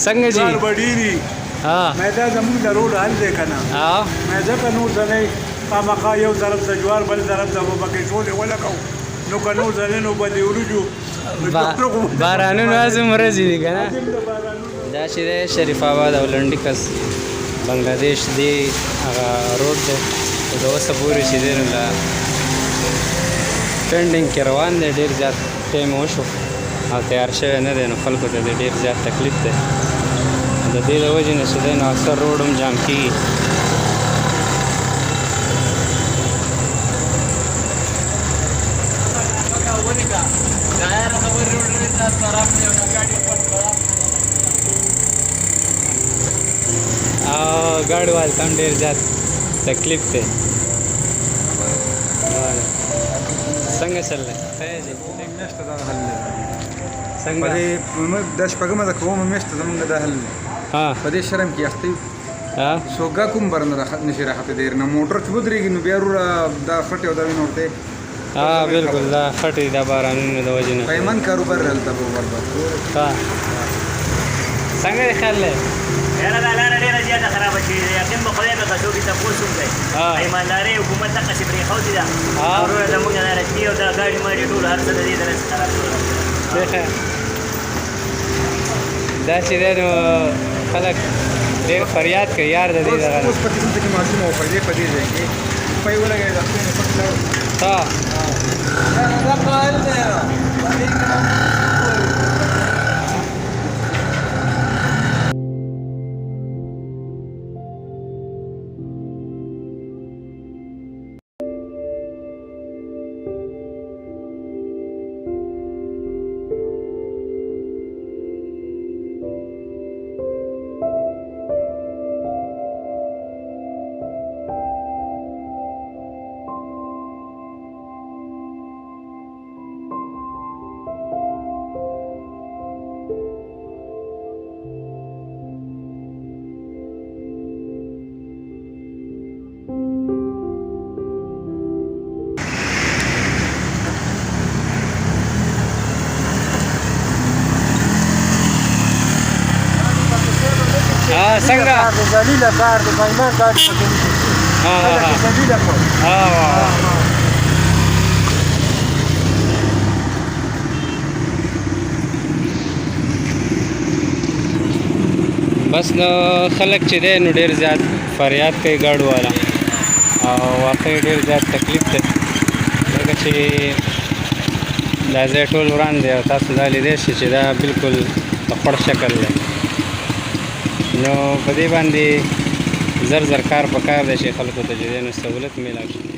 संग जी बडीरी हाँ मैदा जमून रोड हल देखना हाँ मैदा कनूर सने पामका यो तरफ से ज्वार बल तरफ से वो बके छोले वाला खाओ नो कनूर सने नो बदी उरुजू बारानून वाजून मरजी दी का ना दाशी दे शरीफाबाद और लंडिकस बांग्लादेश दी रोड दे दो सबूरी सीधे नुला ट्रेंडिंग के रवान दे ढेर ज़्यादा टाइम हो शो और तैयार शे न दे नो फल को दे ढेर ज़्यादा तकलीफ दे दे वजह से सीधे नो अक्सर रोड में जाम की गाड़ी वाले तम ढेर ज़्यादा तकलीफ थे संग चल रहे संग بدي داش بقى ما ذكروا من مشت زمان ده هل हाँ بدي شرم كي أختي हाँ سوقاكم برنا راح نشير حتى ديرنا موتر تبدري إنه بيارو دا فتي ودا بين أورته हाँ बिल्कुल दा फटी दा बारानून में दो वजह كيمان كاروبار هل تبو برضه हाँ संग ख्याल ले यार दालाना डेरा ज्यादा खराब है यकीन बखले का कसो की तपोल सुन गए ईमानदारी हुकूमत तक कसी बरी खौदी दा और दमुन ना रखी और गाड़ी मारी टूल हर सद दी तरह खराब देखे दाची दे नो खलक देर फरियाद के यार दे दी दा उस पति से की मालूम हो पड़े पति जाएंगे पाई वाला गए रास्ते में पकड़ा हाँ لا قال हाँ संगा زليلة بعد كيمان بعد हाँ زليلة हाँ बस नो खलक चे दे नो ढेर ज़्यादा फरियाद कई गाड़ू वाला वाकई ढेर ज़्यादा तकलीफ थे लगे चे लाज़े टोल वरान दे तासु दाली दे चे दा बिल्कुल पकड़ शक्ल ले नो बदी बांधी ज़र कार पकार दे चे खलको तो जे नो सहूलत मिला